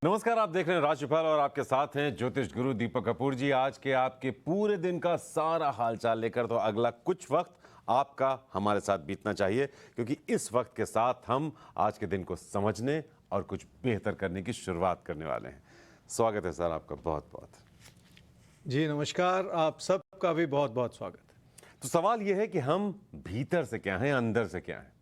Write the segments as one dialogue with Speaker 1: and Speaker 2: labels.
Speaker 1: नमस्कार, आप देख रहे हैं राशिफल और आपके साथ हैं ज्योतिष गुरु दीपक कपूर जी। आज के आपके पूरे दिन का सारा हालचाल लेकर तो अगला कुछ वक्त आपका हमारे साथ बीतना चाहिए, क्योंकि इस वक्त के साथ हम आज के दिन को समझने और कुछ बेहतर करने की शुरुआत करने वाले हैं। स्वागत है सर आपका, बहुत बहुत।
Speaker 2: जी नमस्कार, आप सबका भी बहुत बहुत स्वागत है।
Speaker 1: तो सवाल यह है कि हम भीतर से क्या हैं, अंदर से क्या हैं।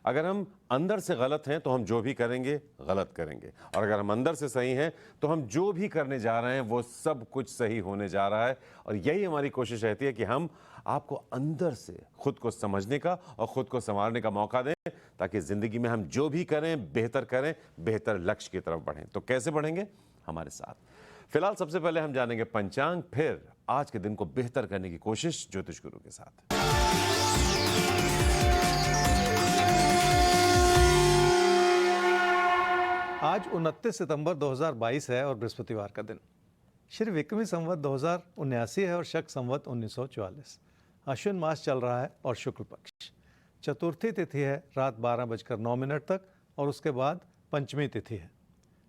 Speaker 1: अगर हम अंदर से गलत हैं तो हम जो भी करेंगे गलत करेंगे, और अगर हम अंदर से सही हैं तो हम जो भी करने जा रहे हैं वो सब कुछ सही होने जा रहा है। और यही हमारी कोशिश रहती है कि हम आपको अंदर से खुद को समझने का और खुद को संवारने का मौका दें, ताकि जिंदगी में हम जो भी करें, बेहतर लक्ष्य की तरफ बढ़ें। तो कैसे बढ़ेंगे? हमारे साथ। फिलहाल सबसे पहले हम जानेंगे पंचांग, फिर आज के दिन को बेहतर करने की कोशिश ज्योतिष गुरु के साथ।
Speaker 2: आज 29 सितंबर 2022 है और बृहस्पतिवार का दिन। श्री विक्रमी संवत 2079 है और शक संवत 1944। अश्विन मास चल रहा है और शुक्ल पक्ष। चतुर्थी तिथि है रात 12:09 तक और उसके बाद पंचमी तिथि है।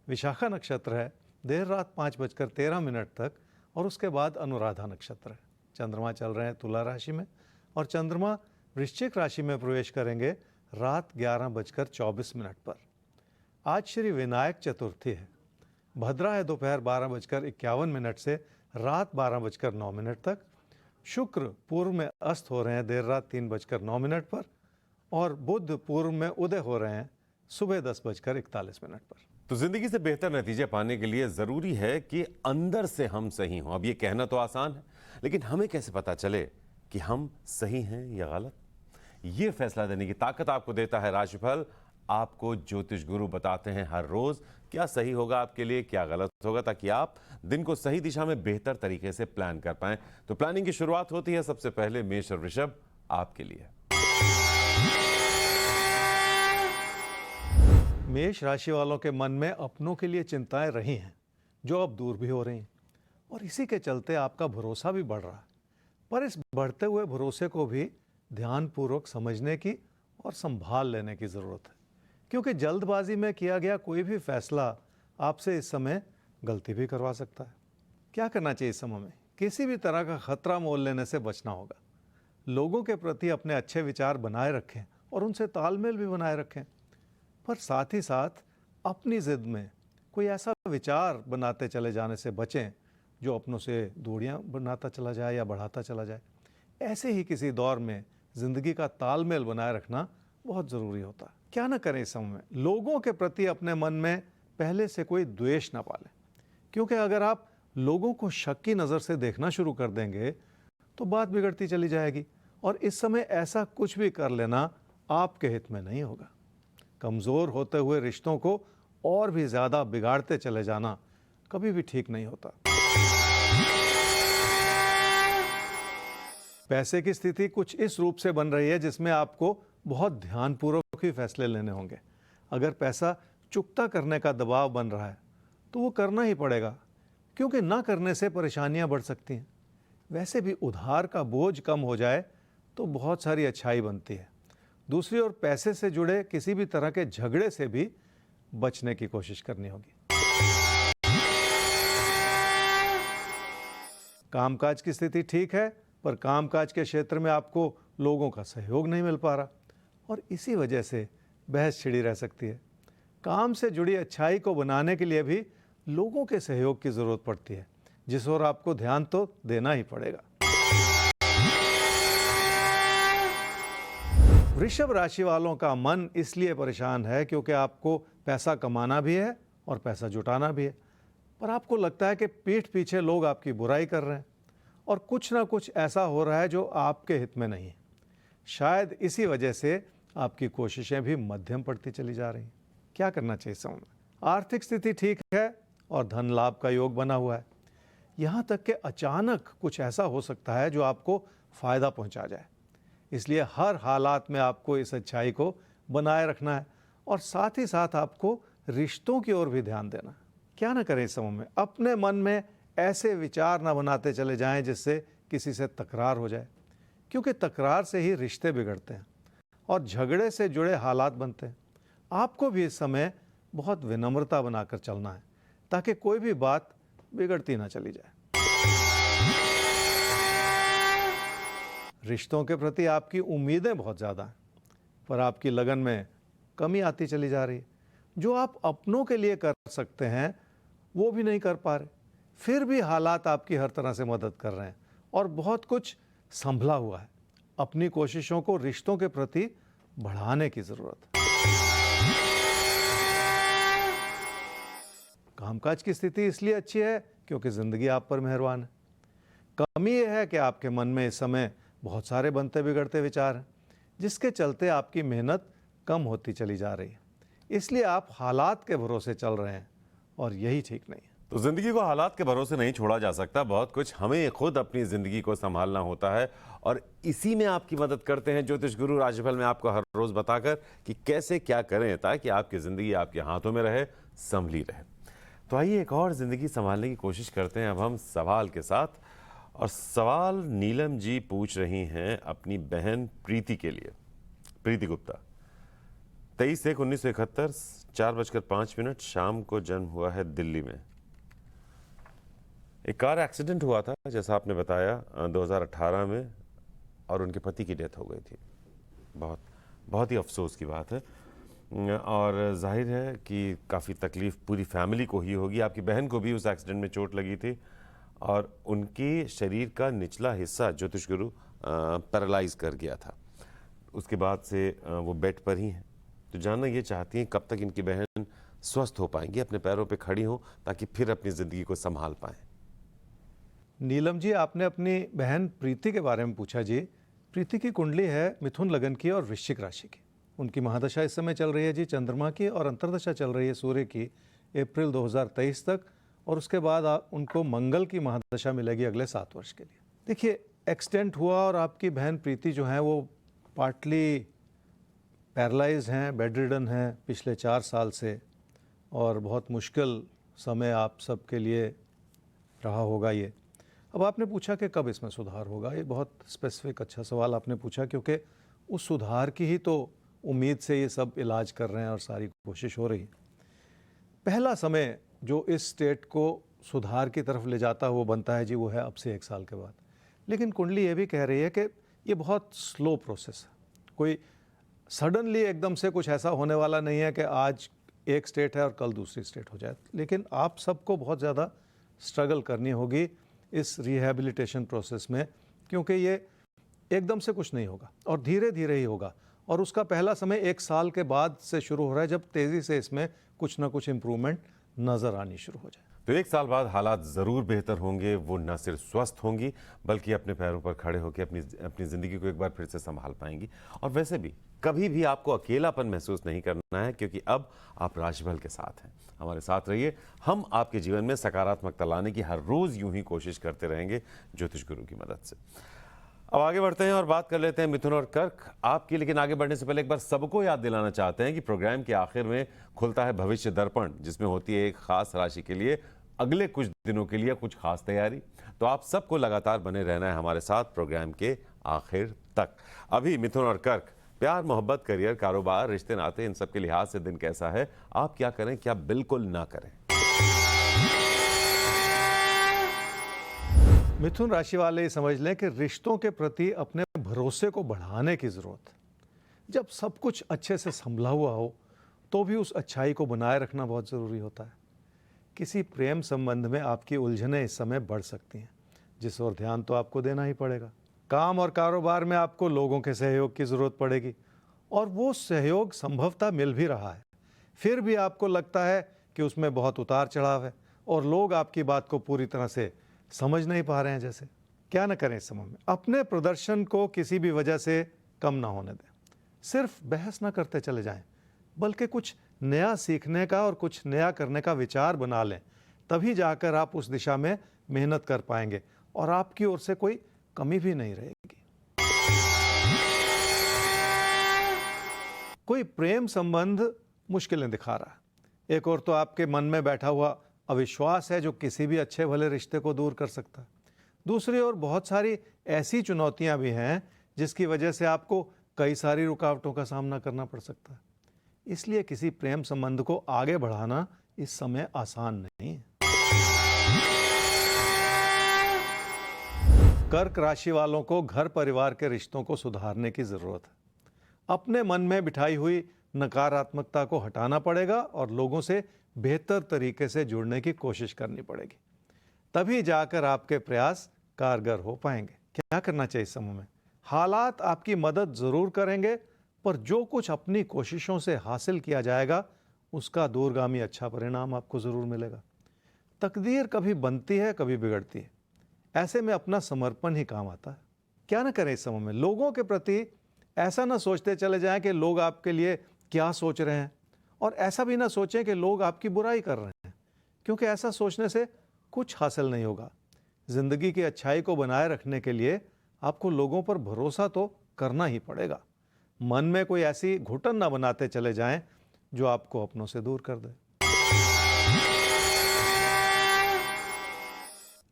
Speaker 2: विशाखा नक्षत्र है देर रात 5:13 तक और उसके बाद अनुराधा नक्षत्र है। चंद्रमा चल रहे हैं तुला राशि में और चंद्रमा वृश्चिक राशि में प्रवेश करेंगे रात 11:24 पर। आज श्री विनायक चतुर्थी है। भद्रा है दोपहर 12:51 से रात 12:09 तक। शुक्र पूर्व में अस्त हो रहे हैं देर रात 3:09 पर और बुध पूर्व में उदय हो रहे हैं सुबह 10:41 पर।
Speaker 1: तो जिंदगी से बेहतर नतीजे पाने के लिए जरूरी है कि अंदर से हम सही हों। अब ये कहना तो आसान है, लेकिन हमें कैसे पता चले कि हम सही हैं या गलत? ये फैसला देने की ताकत आपको देता है राशिफल। आपको ज्योतिष गुरु बताते हैं हर रोज क्या सही होगा आपके लिए, क्या गलत होगा, ताकि आप दिन को सही दिशा में बेहतर तरीके से प्लान कर पाएं। तो प्लानिंग की शुरुआत होती है सबसे पहले मेष और वृषभ आपके लिए।
Speaker 2: मेष राशि वालों के मन में अपनों के लिए चिंताएं रही हैं, जो अब दूर भी हो रही हैं, और इसी के चलते आपका भरोसा भी बढ़ रहा है। पर इस बढ़ते हुए भरोसे को भी ध्यानपूर्वक समझने की और संभाल लेने की जरूरत है, क्योंकि जल्दबाजी में किया गया कोई भी फैसला आपसे इस समय गलती भी करवा सकता है। क्या करना चाहिए इस समय में? किसी भी तरह का खतरा मोल लेने से बचना होगा। लोगों के प्रति अपने अच्छे विचार बनाए रखें और उनसे तालमेल भी बनाए रखें, पर साथ ही साथ अपनी जिद में कोई ऐसा विचार बनाते चले जाने से बचें जो अपनों से दूरियां बनाता चला जाए या बढ़ाता चला जाए। ऐसे ही किसी दौर में जिंदगी का तालमेल बनाए रखना बहुत ज़रूरी होता है। क्या ना करें इस समय में? लोगों के प्रति अपने मन में पहले से कोई द्वेष ना पालें, क्योंकि अगर आप लोगों को शक की नज़र से देखना शुरू कर देंगे तो बात बिगड़ती चली जाएगी, और इस समय ऐसा कुछ भी कर लेना आपके हित में नहीं होगा। कमज़ोर होते हुए रिश्तों को और भी ज़्यादा बिगाड़ते चले जाना कभी भी ठीक नहीं होता। पैसे की स्थिति कुछ इस रूप से बन रही है जिसमें आपको बहुत ध्यानपूर्वक ही फैसले लेने होंगे। अगर पैसा चुकता करने का दबाव बन रहा है तो वो करना ही पड़ेगा, क्योंकि ना करने से परेशानियां बढ़ सकती हैं। वैसे भी उधार का बोझ कम हो जाए तो बहुत सारी अच्छाई बनती है। दूसरी ओर पैसे से जुड़े किसी भी तरह के झगड़े से भी बचने की कोशिश करनी होगी। कामकाज की स्थिति ठीक है, पर कामकाज के क्षेत्र में आपको लोगों का सहयोग नहीं मिल पा रहा और इसी वजह से बहस छिड़ी रह सकती है। काम से जुड़ी अच्छाई को बनाने के लिए भी लोगों के सहयोग की जरूरत पड़ती है, जिस ओर आपको ध्यान तो देना ही पड़ेगा। वृषभ राशि वालों का मन इसलिए परेशान है क्योंकि आपको पैसा कमाना भी है और पैसा जुटाना भी है, पर आपको लगता है कि पीठ पीछे लोग आपकी बुराई कर रहे हैं और कुछ ना कुछ ऐसा हो रहा है जो आपके हित में नहीं है। शायद इसी वजह से आपकी कोशिशें भी मध्यम पड़ती चली जा रही हैं। क्या करना चाहिए इस समय में? आर्थिक स्थिति ठीक है और धन लाभ का योग बना हुआ है। यहाँ तक कि अचानक कुछ ऐसा हो सकता है जो आपको फायदा पहुँचा जाए। इसलिए हर हालात में आपको इस अच्छाई को बनाए रखना है और साथ ही साथ आपको रिश्तों की ओर भी ध्यान देना है। क्या ना करें इस समय में? अपने मन में ऐसे विचार ना बनाते चले जाएं जिससे किसी से तकरार हो जाए, क्योंकि तकरार से ही रिश्ते बिगड़ते हैं और झगड़े से जुड़े हालात बनते हैं। आपको भी इस समय बहुत विनम्रता बनाकर चलना है ताकि कोई भी बात बिगड़ती ना चली जाए। रिश्तों के प्रति आपकी उम्मीदें बहुत ज़्यादा हैं, पर आपकी लगन में कमी आती चली जा रही है। जो आप अपनों के लिए कर सकते हैं वो भी नहीं कर पा रहे, फिर भी हालात आपकी हर तरह से मदद कर रहे हैं और बहुत कुछ संभला हुआ है। अपनी कोशिशों को रिश्तों के प्रति बढ़ाने की जरूरत है। कामकाज की स्थिति इसलिए अच्छी है क्योंकि जिंदगी आप पर मेहरबान है। कमी यह है कि आपके मन में इस समय बहुत सारे बनते बिगड़ते विचार हैं, जिसके चलते आपकी मेहनत कम होती चली जा रही है। इसलिए आप हालात के भरोसे चल रहे हैं और यही ठीक नहीं है।
Speaker 1: तो जिंदगी को हालात के भरोसे नहीं छोड़ा जा सकता, बहुत कुछ हमें खुद अपनी जिंदगी को संभालना होता है और इसी में आपकी मदद करते हैं ज्योतिष गुरु राशिफल में आपको हर रोज बताकर कि कैसे क्या करें ताकि आपकी जिंदगी आपके हाथों में रहे, संभली रहे। तो आइए एक और जिंदगी संभालने की कोशिश करते हैं अब हम सवाल के साथ। और सवाल नीलम जी पूछ रही हैं अपनी बहन प्रीति के लिए। प्रीति गुप्ता, 23/1/1971 4:05 शाम को जन्म हुआ है दिल्ली में। एक कार एक्सीडेंट हुआ था जैसा आपने बताया 2018 में और उनके पति की डेथ हो गई थी। बहुत ही अफसोस की बात है और जाहिर है कि काफ़ी तकलीफ पूरी फैमिली को ही होगी। आपकी बहन को भी उस एक्सीडेंट में चोट लगी थी और उनके शरीर का निचला हिस्सा ज्योतिष गुरु पैरालाइज कर गया था। उसके बाद से वो बेड पर ही हैं। तो जानना ये चाहती हैं कब तक इनकी बहन स्वस्थ हो पाएंगी, अपने पैरों पे खड़ी हो ताकि फिर अपनी ज़िंदगी को संभाल पाएं।
Speaker 2: नीलम जी, आपने अपनी बहन प्रीति के बारे में पूछा जी। प्रीति की कुंडली है मिथुन लगन की और वृश्चिक राशि की। उनकी महादशा इस समय चल रही है जी चंद्रमा की और अंतर्दशा चल रही है सूर्य की अप्रैल 2023 तक और उसके बाद उनको मंगल की महादशा मिलेगी अगले 7 वर्ष के लिए। देखिए, एक्सीडेंट हुआ और आपकी बहन प्रीति जो हैं वो पार्टली पैरालाइज हैं, बेड रिडन हैं पिछले 4 साल से और बहुत मुश्किल समय आप सबके लिए रहा होगा ये। अब आपने पूछा कि कब इसमें सुधार होगा। ये बहुत स्पेसिफिक अच्छा सवाल आपने पूछा क्योंकि उस सुधार की ही तो उम्मीद से ये सब इलाज कर रहे हैं और सारी कोशिश हो रही है। पहला समय जो इस स्टेट को सुधार की तरफ ले जाता है वो बनता है जी, वो है अब से 1 साल के बाद। लेकिन कुंडली ये भी कह रही है कि ये बहुत स्लो प्रोसेस है। कोई सडनली एकदम से कुछ ऐसा होने वाला नहीं है कि आज एक स्टेट है और कल दूसरी स्टेट हो जाए। लेकिन आप सबको बहुत ज़्यादा स्ट्रगल करनी होगी इस रिहैबिलिटेशन प्रोसेस में, क्योंकि ये एकदम से कुछ नहीं होगा और धीरे धीरे ही होगा। और उसका पहला समय 1 साल के बाद से शुरू हो रहा है जब तेज़ी से इसमें कुछ ना कुछ इम्प्रूवमेंट नज़र आनी शुरू हो जाए।
Speaker 1: तो 1 साल बाद हालात ज़रूर बेहतर होंगे। वो न सिर्फ स्वस्थ होंगी बल्कि अपने पैरों पर खड़े होकर अपनी ज़िंदगी को एक बार फिर से संभाल पाएंगी। और वैसे भी कभी भी आपको अकेलापन महसूस नहीं करना है क्योंकि अब आप राशिफल के साथ हैं। हमारे साथ रहिए, हम आपके जीवन में सकारात्मकता लाने की हर रोज़ यूं ही कोशिश करते रहेंगे ज्योतिष गुरु की मदद से। अब आगे बढ़ते हैं और बात कर लेते हैं मिथुन और कर्क आपकी। लेकिन आगे बढ़ने से पहले एक बार सबको याद दिलाना चाहते हैं कि प्रोग्राम के आखिर में खुलता है भविष्य दर्पण, जिसमें होती है एक खास राशि के लिए अगले कुछ दिनों के लिए कुछ खास तैयारी। तो आप सबको लगातार बने रहना है हमारे साथ प्रोग्राम के आखिर तक। अभी मिथुन और कर्क, प्यार, मोहब्बत, करियर, कारोबार, रिश्ते नाते, इन सब के लिहाज से दिन कैसा है, आप क्या करें, क्या बिल्कुल ना करें।
Speaker 2: मिथुन राशि वाले समझ लें कि रिश्तों के प्रति अपने भरोसे को बढ़ाने की ज़रूरत है। जब सब कुछ अच्छे से संभला हुआ हो तो भी उस अच्छाई को बनाए रखना बहुत ज़रूरी होता है। किसी प्रेम संबंध में आपकी उलझनें इस समय बढ़ सकती हैं, जिस ओर ध्यान तो आपको देना ही पड़ेगा। काम और कारोबार में आपको लोगों के सहयोग की ज़रूरत पड़ेगी और वो सहयोग संभवतः मिल भी रहा है। फिर भी आपको लगता है कि उसमें बहुत उतार चढ़ाव है और लोग आपकी बात को पूरी तरह से समझ नहीं पा रहे हैं। जैसे क्या न करें इस समय में, अपने प्रदर्शन को किसी भी वजह से कम ना होने दें। सिर्फ बहस ना करते चले जाएं, बल्कि कुछ नया सीखने का और कुछ नया करने का विचार बना लें। तभी जाकर आप उस दिशा में मेहनत कर पाएंगे और आपकी ओर से कोई कमी भी नहीं रहेगी। कोई प्रेम संबंध मुश्किलें दिखा रहा है। एक और तो आपके मन में बैठा हुआ अविश्वास है जो किसी भी अच्छे भले रिश्ते को दूर कर सकता है। दूसरी ओर बहुत सारी ऐसी चुनौतियां भी हैं जिसकी वजह से आपको कई सारी रुकावटों का सामना करना पड़ सकता है। इसलिए किसी प्रेम संबंध को आगे बढ़ाना इस समय आसान नहीं है। कर्क राशि वालों को घर परिवार के रिश्तों को सुधारने की जरूरत है। अपने मन में बिठाई हुई नकारात्मकता को हटाना पड़ेगा और लोगों से बेहतर तरीके से जुड़ने की कोशिश करनी पड़ेगी। तभी जाकर आपके प्रयास कारगर हो पाएंगे। क्या करना चाहिए इस समय में? हालात आपकी मदद जरूर करेंगे, पर जो कुछ अपनी कोशिशों से हासिल किया जाएगा उसका दूरगामी अच्छा परिणाम आपको जरूर मिलेगा। तकदीर कभी बनती है, कभी बिगड़ती है। ऐसे में अपना समर्पण ही काम आता है। क्या ना करें इस समय में? लोगों के प्रति ऐसा ना सोचते चले जाएं कि लोग आपके लिए क्या सोच रहे हैं, और ऐसा भी ना सोचें कि लोग आपकी बुराई कर रहे हैं, क्योंकि ऐसा सोचने से कुछ हासिल नहीं होगा। जिंदगी की अच्छाई को बनाए रखने के लिए आपको लोगों पर भरोसा तो करना ही पड़ेगा। मन में कोई ऐसी घुटन ना बनाते चले जाएं जो आपको अपनों से दूर कर दे।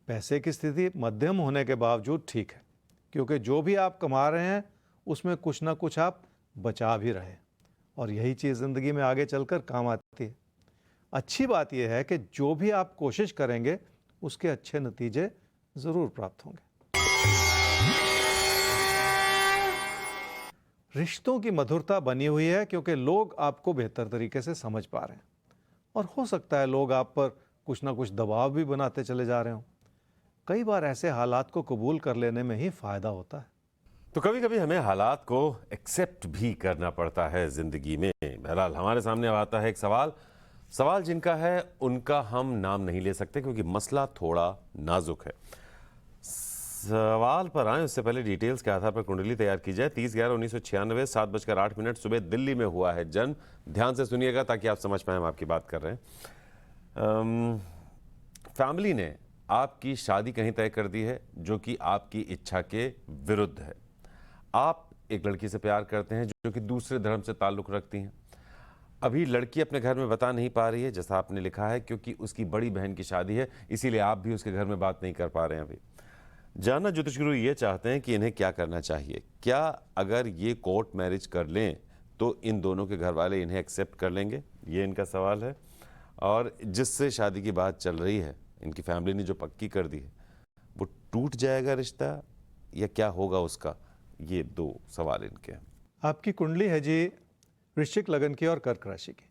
Speaker 2: पैसे की स्थिति मध्यम होने के बावजूद ठीक है, क्योंकि जो भी आप कमा रहे हैं उसमें कुछ ना कुछ आप बचा भी रहे, और यही चीज़ ज़िंदगी में आगे चलकर काम आती है। अच्छी बात यह है कि जो भी आप कोशिश करेंगे उसके अच्छे नतीजे ज़रूर प्राप्त होंगे। रिश्तों की मधुरता बनी हुई है क्योंकि लोग आपको बेहतर तरीके से समझ पा रहे हैं, और हो सकता है लोग आप पर कुछ ना कुछ दबाव भी बनाते चले जा रहे हों। कई बार ऐसे हालात को कबूल कर लेने में ही फ़ायदा होता है।
Speaker 1: तो कभी कभी हमें हालात को एक्सेप्ट भी करना पड़ता है जिंदगी में। बहरहाल हमारे सामने अब आता है एक सवाल जिनका है उनका हम नाम नहीं ले सकते क्योंकि मसला थोड़ा नाजुक है। सवाल पर आए उससे पहले डिटेल्स के आधार पर कुंडली तैयार की जाए। 30/11/1996 7:08 सुबह दिल्ली में हुआ है जन्म। ध्यान से सुनिएगा ताकि आप समझ पाए हम आपकी बात कर रहे हैं। फैमिली ने आपकी शादी कहीं तय कर दी है जो कि आपकी इच्छा के विरुद्ध है। आप एक लड़की से प्यार करते हैं जो कि दूसरे धर्म से ताल्लुक़ रखती हैं। अभी लड़की अपने घर में बता नहीं पा रही है जैसा आपने लिखा है, क्योंकि उसकी बड़ी बहन की शादी है, इसीलिए आप भी उसके घर में बात नहीं कर पा रहे हैं। अभी जानना ज्योतिष गुरु ये चाहते हैं कि इन्हें क्या करना चाहिए। क्या अगर ये कोर्ट मैरिज कर लें तो इन दोनों के घर वाले इन्हें एक्सेप्ट कर लेंगे? ये इनका सवाल है। और जिससे शादी की बात चल रही है, इनकी फैमिली ने जो पक्की कर दी है, वो टूट जाएगा रिश्ता या क्या होगा उसका? ये दो सवाल इनके हैं।
Speaker 2: आपकी कुंडली है जी वृश्चिक लगन की और कर्क राशि की।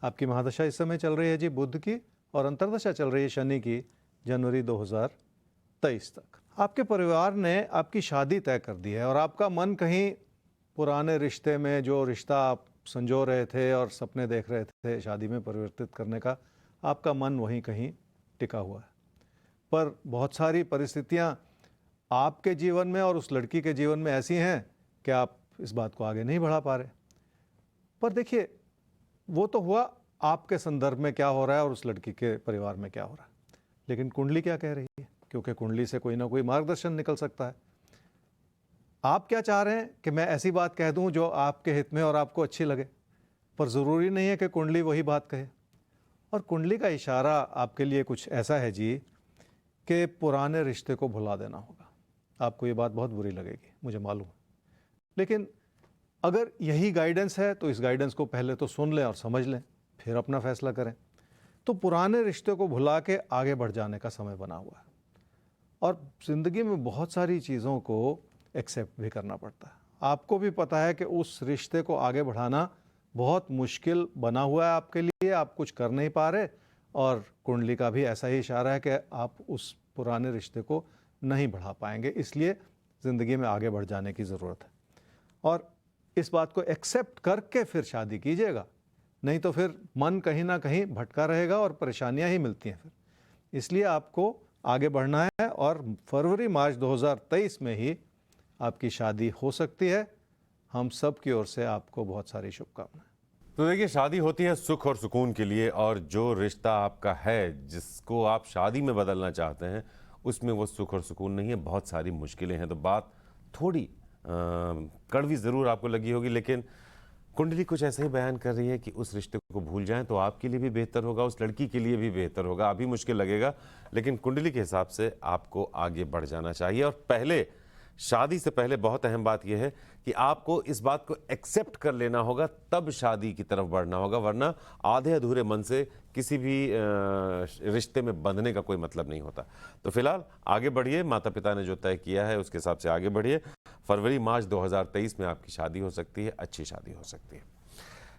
Speaker 2: आपकी महादशा इस समय चल रही है जी बुध की, और अंतर्दशा चल रही है शनि की जनवरी 2023 तक। आपके परिवार ने आपकी शादी तय कर दी है और आपका मन कहीं पुराने रिश्ते में, जो रिश्ता आप संजो रहे थे और सपने देख रहे थे शादी में परिवर्तित करने का, आपका मन वहीं कहीं टिका हुआ है। पर बहुत सारी परिस्थितियां आपके जीवन में और उस लड़की के जीवन में ऐसी हैं कि आप इस बात को आगे नहीं बढ़ा पा रहे। पर देखिए, वो तो हुआ आपके संदर्भ में क्या हो रहा है और उस लड़की के परिवार में क्या हो रहा है, लेकिन कुंडली क्या कह रही है? क्योंकि कुंडली से कोई ना कोई मार्गदर्शन निकल सकता है। आप क्या चाह रहे हैं कि मैं ऐसी बात कह दूं जो आपके हित में और आपको अच्छी लगे, पर ज़रूरी नहीं है कि कुंडली वही बात कहे। और कुंडली का इशारा आपके लिए कुछ ऐसा है जी कि पुराने रिश्ते को भुला देना होगा। आपको ये बात बहुत बुरी लगेगी, मुझे मालूम है, लेकिन अगर यही गाइडेंस है तो इस गाइडेंस को पहले तो सुन लें और समझ लें, फिर अपना फैसला करें। तो पुराने रिश्ते को भुला के आगे बढ़ जाने का समय बना हुआ है, और ज़िंदगी में बहुत सारी चीज़ों को एक्सेप्ट भी करना पड़ता है। आपको भी पता है कि उस रिश्ते को आगे बढ़ाना बहुत मुश्किल बना हुआ है आपके लिए, आप कुछ कर नहीं पा रहे, और कुंडली का भी ऐसा ही इशारा है कि आप उस पुराने रिश्ते को नहीं बढ़ा पाएंगे, इसलिए ज़िंदगी में आगे बढ़ जाने की ज़रूरत है। और इस बात को एक्सेप्ट करके फिर शादी कीजिएगा, नहीं तो फिर मन कहीं ना कहीं भटका रहेगा और परेशानियां ही मिलती हैं फिर। इसलिए आपको आगे बढ़ना है और फरवरी-मार्च 2023 में ही आपकी शादी हो सकती है। हम सब की ओर से आपको बहुत सारी शुभकामनाएं।
Speaker 1: तो देखिए, शादी होती है सुख और सुकून के लिए, और जो रिश्ता आपका है जिसको आप शादी में बदलना चाहते हैं उसमें वो सुख और सुकून नहीं है, बहुत सारी मुश्किलें हैं। तो बात थोड़ी कड़वी ज़रूर आपको लगी होगी, लेकिन कुंडली कुछ ऐसा ही बयान कर रही है कि उस रिश्ते को भूल जाएं तो आपके लिए भी बेहतर होगा, उस लड़की के लिए भी बेहतर होगा। अभी मुश्किल लगेगा, लेकिन कुंडली के हिसाब से आपको आगे बढ़ जाना चाहिए। और पहले शादी से पहले बहुत अहम बात यह है कि आपको इस बात को एक्सेप्ट कर लेना होगा, तब शादी की तरफ बढ़ना होगा, वरना आधे अधूरे मन से किसी भी रिश्ते में बंधने का कोई मतलब नहीं होता। तो फिलहाल आगे बढ़िए, माता पिता ने जो तय किया है उसके हिसाब से आगे बढ़िए। फरवरी मार्च 2023 में आपकी शादी हो सकती है, अच्छी शादी हो सकती है।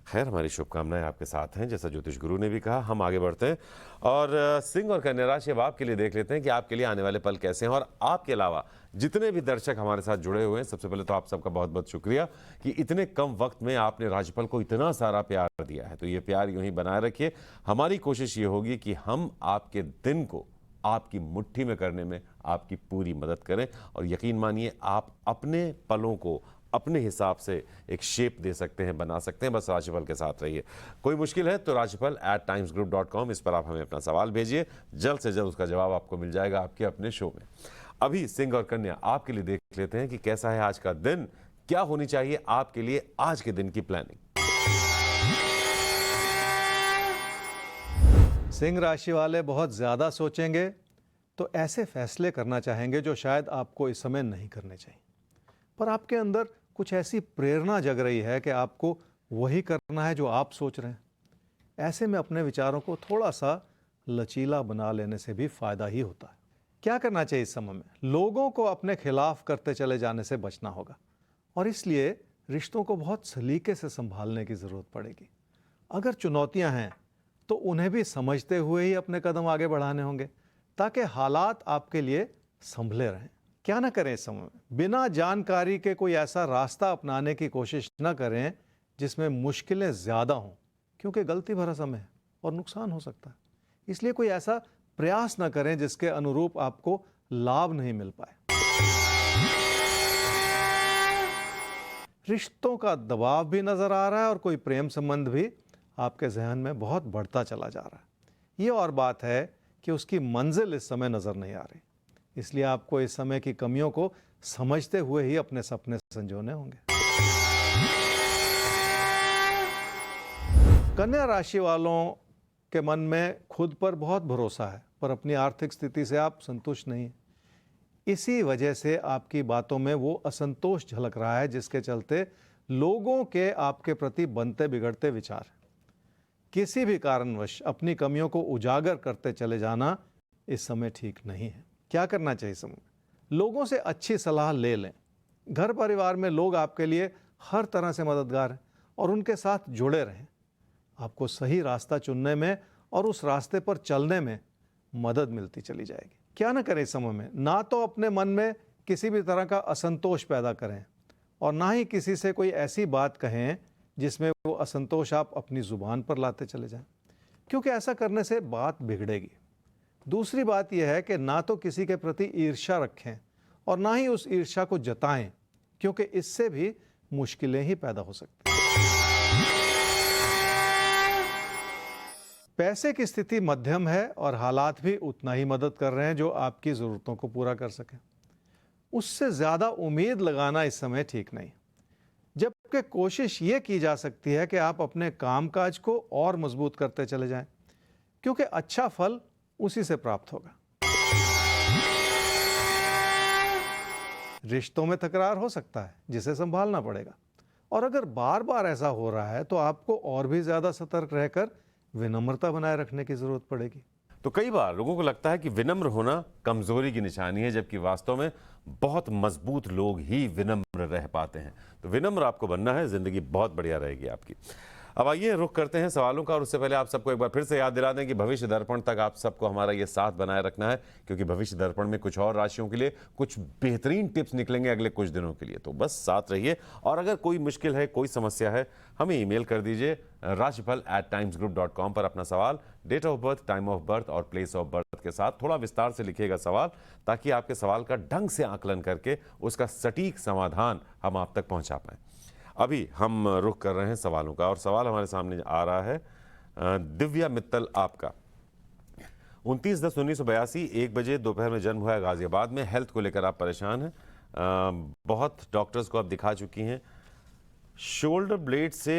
Speaker 1: खैर, हमारी शुभकामनाएं आपके साथ हैं, जैसा ज्योतिष गुरु ने भी कहा। हम आगे बढ़ते हैं और सिंह और कन्या राशि अब आपके लिए देख लेते हैं कि आपके लिए आने वाले पल कैसे हैं। और आपके अलावा जितने भी दर्शक हमारे साथ जुड़े हुए हैं, सबसे पहले तो आप सबका बहुत बहुत शुक्रिया कि इतने कम वक्त में आपने राशिफल को इतना सारा प्यार दिया है। तो ये प्यार यूं ही बनाए रखिए। हमारी कोशिश ये होगी कि हम आपके दिन को आपकी मुट्ठी में करने में आपकी पूरी मदद करें, और यकीन मानिए आप अपने पलों को अपने हिसाब से एक शेप दे सकते हैं, बना सकते हैं। बस राशिफल के साथ रहिए। कोई मुश्किल है तो rashifal@timesgroup.com, इस पर आप हमें अपना सवाल भेजिए, जल्द से जल्द उसका जवाब आपको मिल जाएगा आपके अपने शो में। अभी सिंह और कन्या आपके लिए देख लेते हैं कि कैसा है आज का दिन, क्या होनी चाहिए आपके लिए आज के दिन की प्लानिंग।
Speaker 2: सिंह राशि वाले बहुत ज़्यादा सोचेंगे तो ऐसे फैसले करना चाहेंगे जो शायद आपको इस समय नहीं करने चाहिए, पर आपके अंदर कुछ ऐसी प्रेरणा जग रही है कि आपको वही करना है जो आप सोच रहे हैं। ऐसे में अपने विचारों को थोड़ा सा लचीला बना लेने से भी फायदा ही होता है। क्या करना चाहिए इस समय में? लोगों को अपने खिलाफ करते चले जाने से बचना होगा, और इसलिए रिश्तों को बहुत सलीके से संभालने की ज़रूरत पड़ेगी। अगर चुनौतियां हैं तो उन्हें भी समझते हुए ही अपने कदम आगे बढ़ाने होंगे, ताकि हालात आपके लिए संभले रहें। क्या ना करें इस समय में? बिना जानकारी के कोई ऐसा रास्ता अपनाने की कोशिश न करें जिसमें मुश्किलें ज़्यादा हों, क्योंकि गलती भरा समय है और नुकसान हो सकता है। इसलिए कोई ऐसा प्रयास न करें जिसके अनुरूप आपको लाभ नहीं मिल पाए। रिश्तों का दबाव भी नजर आ रहा है और कोई प्रेम संबंध भी आपके जहन में बहुत बढ़ता चला जा रहा है। ये और बात है कि उसकी मंजिल इस समय नजर नहीं आ रही, इसलिए आपको इस समय की कमियों को समझते हुए ही अपने सपने संजोने होंगे। कन्या राशि वालों के मन में खुद पर बहुत भरोसा है, पर अपनी आर्थिक स्थिति से आप संतुष्ट नहीं हैं। इसी वजह से आपकी बातों में वो असंतोष झलक रहा है, जिसके चलते लोगों के आपके प्रति बनते बिगड़ते विचार। किसी भी कारणवश अपनी कमियों को उजागर करते चले जाना इस समय ठीक नहीं है। क्या करना चाहिए इस समय? लोगों से अच्छी सलाह ले लें। घर परिवार में लोग आपके लिए हर तरह से मददगार हैं और उनके साथ जुड़े रहें। आपको सही रास्ता चुनने में और उस रास्ते पर चलने में मदद मिलती चली जाएगी। क्या ना करें इस समय में? ना तो अपने मन में किसी भी तरह का असंतोष पैदा करें और ना ही किसी से कोई ऐसी बात कहें जिसमें वो असंतोष आप अपनी जुबान पर लाते चले जाएं, क्योंकि ऐसा करने से बात बिगड़ेगी। दूसरी बात यह है कि ना तो किसी के प्रति ईर्ष्या रखें और ना ही उस ईर्ष्या को जताएं, क्योंकि इससे भी मुश्किलें ही पैदा हो सकती हैं। पैसे की स्थिति मध्यम है और हालात भी उतना ही मदद कर रहे हैं जो आपकी ज़रूरतों को पूरा कर सकें। उससे ज़्यादा उम्मीद लगाना इस समय ठीक नहीं, जबकि कोशिश ये की जा सकती है कि आप अपने कामकाज को और मजबूत करते चले जाएं, क्योंकि अच्छा फल उसी से प्राप्त होगा। रिश्तों में तकरार हो सकता है जिसे संभालना पड़ेगा, और अगर बार बार ऐसा हो रहा है तो आपको और भी ज्यादा सतर्क रहकर विनम्रता बनाए रखने की जरूरत पड़ेगी।
Speaker 1: तो कई बार लोगों को लगता है कि विनम्र होना कमजोरी की निशानी है, जबकि वास्तव में बहुत मजबूत लोग ही विनम्र रह पाते हैं। तो विनम्र आपको बनना है, जिंदगी बहुत बढ़िया रहेगी आपकी। अब आइए रुख करते हैं सवालों का, और उससे पहले आप सबको एक बार फिर से याद दिला दें कि भविष्य दर्पण तक आप सबको हमारा ये साथ बनाए रखना है, क्योंकि भविष्य दर्पण में कुछ और राशियों के लिए कुछ बेहतरीन टिप्स निकलेंगे अगले कुछ दिनों के लिए। तो बस साथ रहिए, और अगर कोई मुश्किल है, कोई समस्या है, हमें ईमेल कर दीजिए rashifal@timesgroup.com पर अपना सवाल, date of birth, time of birth और प्लेस ऑफ बर्थ के साथ थोड़ा विस्तार से लिखिएगा सवाल, ताकि आपके सवाल का ढंग से आकलन करके उसका सटीक समाधान हम आप तक पहुंचा पाएं। अभी हम रुख कर रहे हैं सवालों का, और सवाल हमारे सामने आ रहा है दिव्या मित्तल आपका। 29/10/1982 1 बजे दोपहर में जन्म हुआ है गाजियाबाद में। हेल्थ को लेकर आप परेशान हैं, बहुत डॉक्टर्स को आप दिखा चुकी हैं। शोल्डर ब्लेड से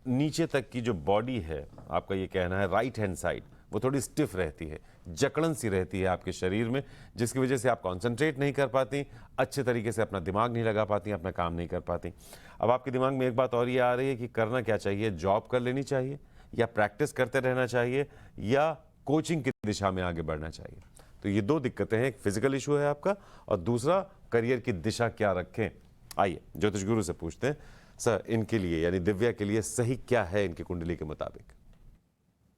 Speaker 1: नीचे तक की जो बॉडी है, आपका ये कहना है राइट हैंड साइड, वो थोड़ी स्टिफ रहती है, जकड़न सी रहती है आपके शरीर में, जिसकी वजह से आप कंसंट्रेट नहीं कर पाती, अच्छे तरीके से अपना दिमाग नहीं लगा पाती, अपना काम नहीं कर पाती। अब आपके दिमाग में एक बात और ये आ रही है कि करना क्या चाहिए, जॉब कर लेनी चाहिए या प्रैक्टिस करते रहना चाहिए या कोचिंग की दिशा में आगे बढ़ना चाहिए। तो ये दो दिक्कतें हैं, एक फिजिकल इशू है आपका और दूसरा करियर की दिशा क्या रखें। आइए ज्योतिष गुरु से पूछते हैं, सर इनके लिए यानी दिव्या के लिए सही क्या है इनकी कुंडली के मुताबिक।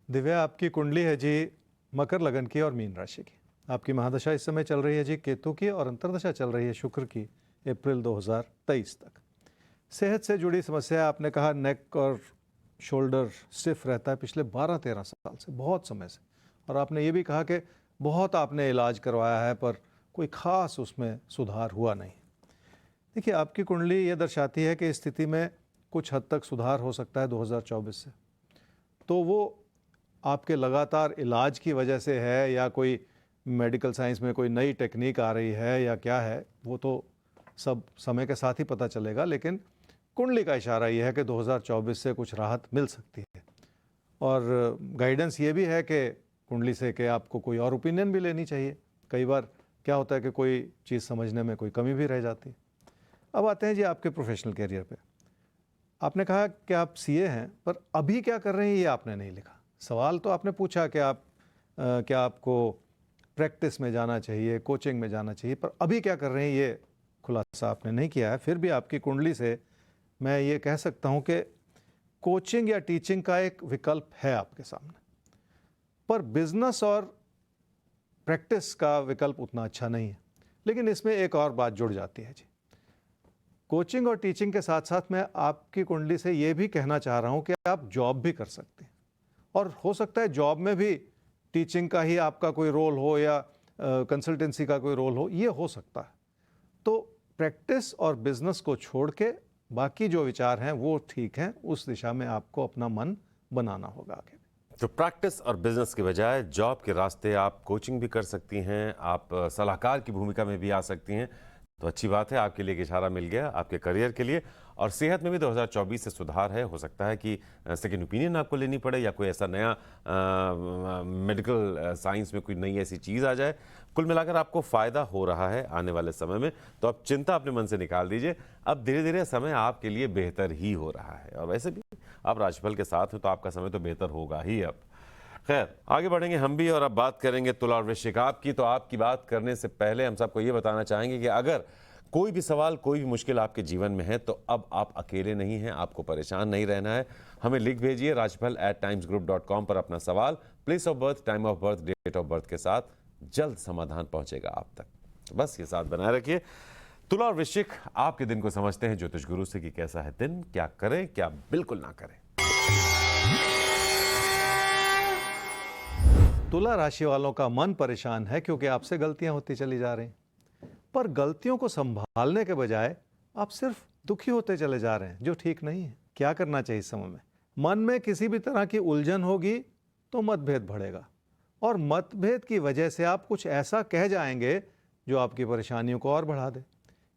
Speaker 2: दिव्या, आपकी कुंडली है जी मकर लगन की और मीन राशि की। आपकी महादशा इस समय चल रही है जी केतु की और अंतर्दशा चल रही है शुक्र की अप्रैल 2023 तक। सेहत से जुड़ी समस्या, आपने कहा नेक और शोल्डर स्टिफ रहता है पिछले 12-13 साल से, बहुत समय से। और आपने ये भी कहा कि बहुत आपने इलाज करवाया है पर कोई ख़ास उसमें सुधार हुआ नहीं। देखिए, आपकी कुंडली ये दर्शाती है कि इस स्थिति में कुछ हद तक सुधार हो सकता है 2024 से। तो वो आपके लगातार इलाज की वजह से है या कोई मेडिकल साइंस में कोई नई टेक्निक आ रही है या क्या है, वो तो सब समय के साथ ही पता चलेगा। लेकिन कुंडली का इशारा ये है कि 2024 से कुछ राहत मिल सकती है। और गाइडेंस ये भी है कि कुंडली से कि आपको कोई और ओपिनियन भी लेनी चाहिए। कई बार क्या होता है कि कोई चीज़ समझने में कोई कमी भी रह जाती है। अब आते हैं जी आपके प्रोफेशनल कैरियर पे। आपने कहा कि आप सीए हैं, पर अभी क्या कर रहे हैं ये आपने नहीं लिखा। सवाल तो आपने पूछा कि आप क्या आपको प्रैक्टिस में जाना चाहिए, कोचिंग में जाना चाहिए, पर अभी क्या कर रहे हैं ये खुलासा आपने नहीं किया है। फिर भी आपकी कुंडली से मैं ये कह सकता हूँ कि कोचिंग या टीचिंग का एक विकल्प है आपके सामने, पर बिजनेस और प्रैक्टिस का विकल्प उतना अच्छा नहीं है। लेकिन इसमें एक और बात जुड़ जाती है जी। कोचिंग और टीचिंग के साथ साथ मैं आपकी कुंडली से ये भी कहना चाह रहा हूँ कि आप जॉब भी कर सकते हैं, और हो सकता है जॉब में भी टीचिंग का ही आपका कोई रोल हो या कंसल्टेंसी का कोई रोल हो, ये हो सकता है। तो प्रैक्टिस और बिजनेस को छोड़ के बाकी जो विचार हैं वो ठीक हैं, उस दिशा में आपको अपना मन बनाना होगा आगे।
Speaker 1: तो प्रैक्टिस और बिजनेस के बजाय जॉब के रास्ते आप कोचिंग भी कर सकती हैं, आप सलाहकार की भूमिका में भी आ सकती हैं। तो अच्छी बात है, आपके लिए एक इशारा मिल गया आपके करियर के लिए। और सेहत में भी 2024 से सुधार है। हो सकता है कि सेकंड ओपिनियन आपको लेनी पड़े या कोई ऐसा नया मेडिकल साइंस में कोई नई ऐसी चीज़ आ जाए। कुल मिलाकर आपको फ़ायदा हो रहा है आने वाले समय में, तो आप चिंता अपने मन से निकाल दीजिए। अब धीरे धीरे समय आपके लिए बेहतर ही हो रहा है, और वैसे भी आप राशिफल के साथ हैं तो आपका समय तो बेहतर होगा ही। अब खैर आगे बढ़ेंगे हम भी, और अब बात करेंगे तुला और वृश्चिक आपकी। तो आपकी बात करने से पहले हम सबको ये बताना चाहेंगे कि अगर कोई भी सवाल, कोई भी मुश्किल आपके जीवन में है तो अब आप अकेले नहीं हैं, आपको परेशान नहीं रहना है। हमें लिख भेजिए rajpal@timesgroup.com पर अपना सवाल, place of birth, time of birth, date of birth के साथ जल्द समाधान पहुंचेगा आप तक। बस ये साथ बनाए रखिए। तुला और वृश्चिक आपके दिन को समझते हैं ज्योतिष गुरु से कि कैसा है दिन, क्या करें क्या बिल्कुल ना करें।
Speaker 2: तुला राशि वालों का मन परेशान है क्योंकि आपसे गलतियां होती चली जा रही हैं, पर गलतियों को संभालने के बजाय आप सिर्फ दुखी होते चले जा रहे हैं, जो ठीक नहीं है। क्या करना चाहिए इस समय में? मन में किसी भी तरह की उलझन होगी तो मतभेद बढ़ेगा, और मतभेद की वजह से आप कुछ ऐसा कह जाएंगे जो आपकी परेशानियों को और बढ़ा दे।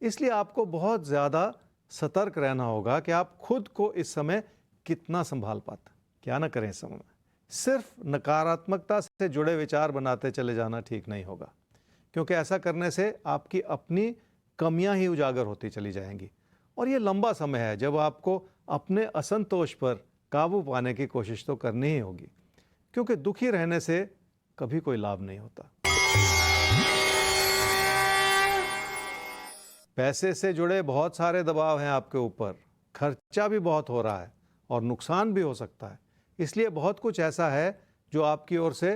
Speaker 2: इसलिए आपको बहुत ज़्यादा सतर्क रहना होगा कि आप खुद को इस समय कितना संभाल पाते। क्या ना करें इस समय में? सिर्फ नकारात्मकता से जुड़े विचार बनाते चले जाना ठीक नहीं होगा, क्योंकि ऐसा करने से आपकी अपनी कमियां ही उजागर होती चली जाएंगी। और ये लंबा समय है जब आपको अपने असंतोष पर काबू पाने की कोशिश तो करनी ही होगी, क्योंकि दुखी रहने से कभी कोई लाभ नहीं होता। पैसे से जुड़े बहुत सारे दबाव हैं आपके ऊपर, खर्चा भी बहुत हो रहा है और नुकसान भी हो सकता है। इसलिए बहुत कुछ ऐसा है जो आपकी ओर से